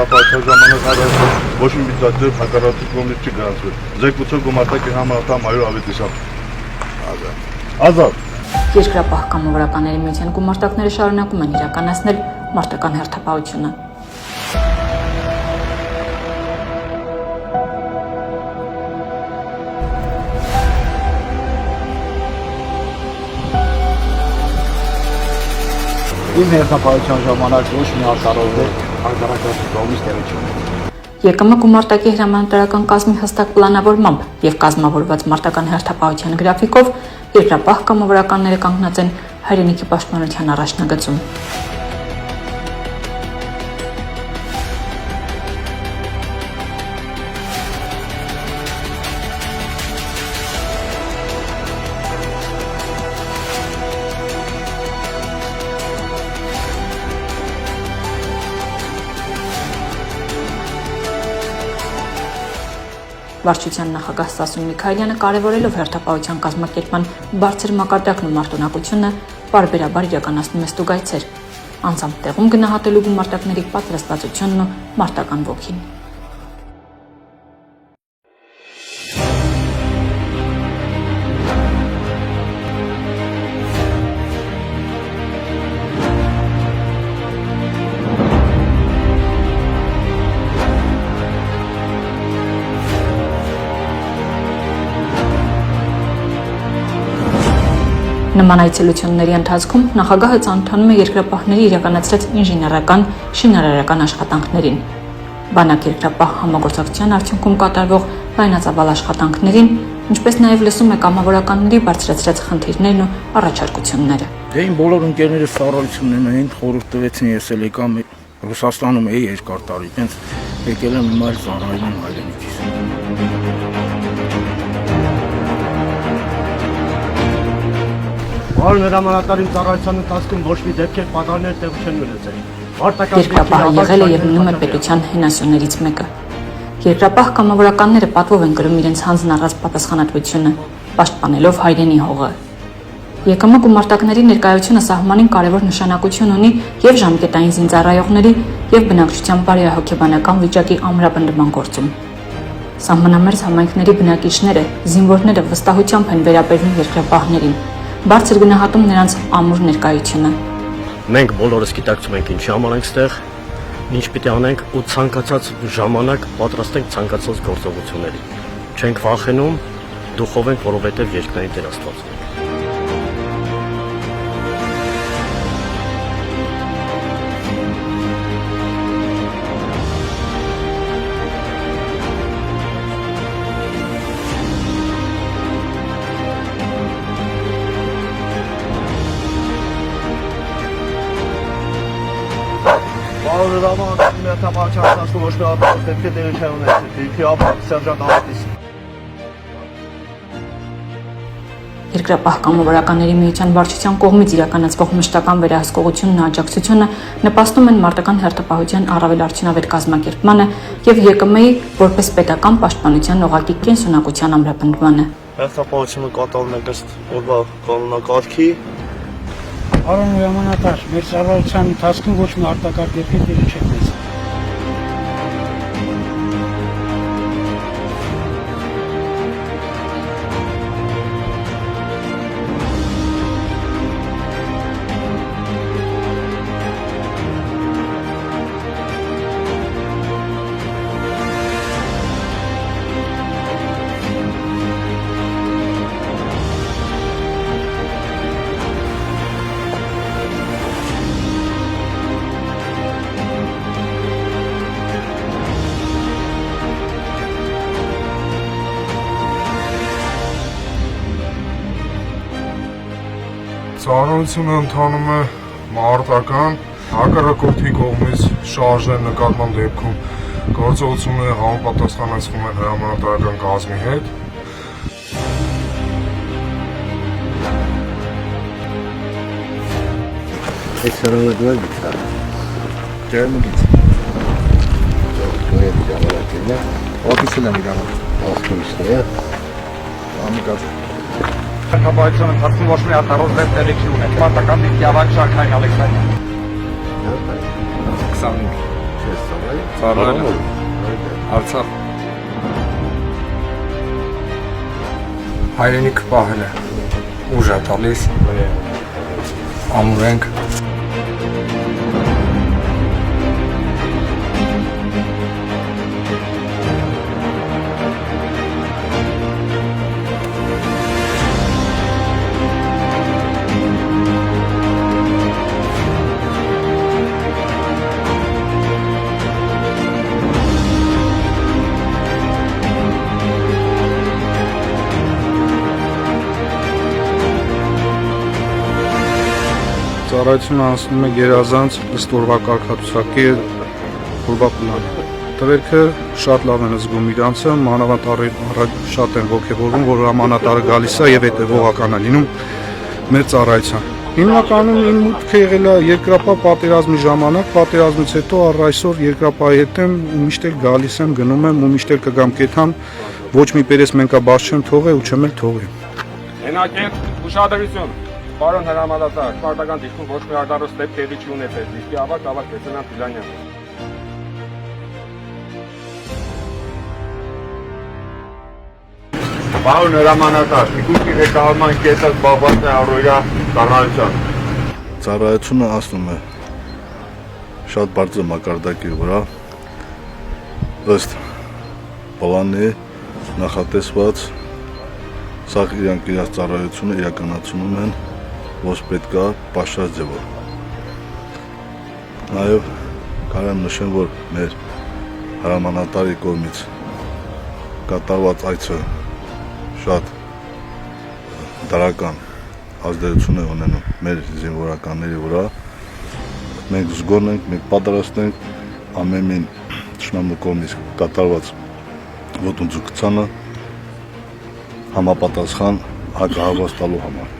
հերթապահության ժամանակ հարավից ոչ մի միջադեպ հակառակի կողմից չի գրանցվել։ Զեկուցող գումարտակի համարտամ Այո Ավետիսյան։ Ազատ։ Երկրապահ կամավորականների միության գումարտակները շարունակում են իրականացնել մարտական հերթապահությունը։ Իմ հերթապահության ժամանակ ոչ մի արտարոզել հակառակորդի կողմից տեղի չունի։ ԵԿՄ գումարտակի հրամանատարական կազմի հստակ պլանավորմամբ եւ կազմավորված մարտական հերթապահության գրաֆիկով երկրապահ կամավորականները կանգնած են հայրենիքի պաշտպանության առաջնագծում։ Վարչության նախագահ Սասուն Միքայելյանը կարևորելով հերթապահության կազմակերպման բարձր մակարդակն ու մարտունակությունը պարբերաբար իրականացնում է ստուգայցեր, անձամբ տեղում գնահատելու գումարտակների պատրաստվածությունն ու մարտական ոգին։ Նման այցելությունների ընթացքում նախագահը ծանոթանում է երկրապահների իրականացրած ինժեներական, շինարարական աշխատանքներին, բանակ երկրապահ համագործակցության արդյունքում կատարվող լայնածավալ աշխատանքներին, ինչպես նաև լսում է կամավորականների բարձրացրած խնդիրներն ու առաջարկությունները։ Իմ բոլոր ընկերները ծառայություններն էին, խորհուրդ տվեցին, ես էլ եկամ Ռուսաստանում էի երկար տարի, հենց եկել եմ հիմա ծառայում եմ հայրենիքիս։ Բարոն հրամանատարին ծառայության ընթացքում ոչ մի դեպքեր պատահարներ տեղի չեն ունեցել։ Երկրապահը եղել է եւ մնում է պետության հենասյուներից մեկը։ Երկրապահ կամավորականները պատվով են կրում իրենց հանձն առած պատասխանատվությունը, պաշտպանելով հայրենի հողը։ ԵԿՄ գումարտակների ներկայությունը սահմանին կարևոր նշանակություն ունի եւ ժամկետային զինծառայողների եւ բնակչության բարեհոգեբանական վիճակի ամրապնդման գործում։ Սահմանամերձ համայնքների բնակիչները, զինվորները վստահությամբ են վերաբերվում երկրապահներին, բարձր գնահատում նրանց ամուր ներկայությունը։ Մենք բոլորս գիտակցում ենք ինչ համար ենք ստեղ, ինչ պիտի անենք ու ցանկացած ժամանակ պատրաստ ենք ցանկացած գործողությունների։ Չենք վախենում, դուխով ենք, որովհետև երկնային Տեր Աստված է։ Բարոն հրամանատարին հերթապահության ընթացքում ոչ մի արտարոզ դեպքեր տեղի չեն ունեցել։ Դեպքի ապահով սերժանտ Ավետիսյան։ Երկրապահ կամավորականների միության վարչության կողմից իրականացվող մշտական վերահսկողությունն ու աջակցությունը նպաստում են մարտական հերթապահության առավել արդյունավետ կազմակերպմանը եւ ԵԿՄ-ի որպես պետական պաշտպանության օղակի կենսունակության ամրապնդմանը։ Հերթապահությունը կատարվում է ըստ օրվա կանոնակարգի։ Բարոն հրամանատար, մեր ծառայության ընթացքում ոչ մի արտակարգ դեպքեր տեղի չեն ունեցել։ Ծառայությունը ընթանում է մարտական, հակառակորդի կողմից շարժեր նկատման դեպքում գործողությունները համապատասխանեցվում են հրամանատարական կազմի հետ։ It's a really good guitar. German guitar. Official amiga. Official. Amiga. Հերթապահության ընթացքում ոչ մի արտարոզ դեպք տեղի չի ունեցել։ Մարտական դեպքի ավակ Շաքարյան Ալեքսանդրյան։ 25 չես ծառայ։ Ծառայում եմ։ Արցախ։ Հայրենիք պահելը ուժ է տալիս։ Ամուր ենք։ Ծառայությունը անցնում է գերազանց ըստ օրվա կարգացուցակի օրվա պլան։ Տղերքը շատ լավ են զգում իրանցը, մանավանդ շատ են ողջևորվում, որ ամանատարը գալիս է եւ հետեւողական է լինում մեր ծառայության։ Հիմնականում իմ մուտքը եղել է երկրապահ պատերազմի ժամանակ, պատերազմից հետո առ այսօր երկրապահի հետ եմ ու միշտ էլ գալիս եմ, գնում եմ ու միշտ էլ կգամ կեթան, ոչ մի պերես մենկաբաց չեմ թողել ու չեմ էլ թողել։ Հենակետ ուշադրություն, պարոն հրամանատար, պարտական դիրքում ոչ մի արտարոց դեպք տեղի չի ունեցել, դիրքի ավակ Լեյտենանտ Փիլանյան։ Պարոն հրամանատար, Տիկուկի ղեկավարման կետը զբաղված է առօրյա ծառայությամբ։ Ծառայությունը անցնում է շատ բարձր մակարդակի վրա, ըստ պլանի նախատեսված, սա իրանք իրաց ծառայությունը իրականացնում են ոնց պետք է պաշտած ձևով։ Նաև կարող եմ նշեմ, որ մեր հրամանատարի կողմից կատարված այցը շատ դրական ազդեցություն է ունենում մեր զինվորականների վրա։ Մենք զգոն ենք, մենք պատրաստ ենք ամեն մի թշնամու կողմից կատարված ոտնձգությանը համապատասխան հակահարված տալու համար։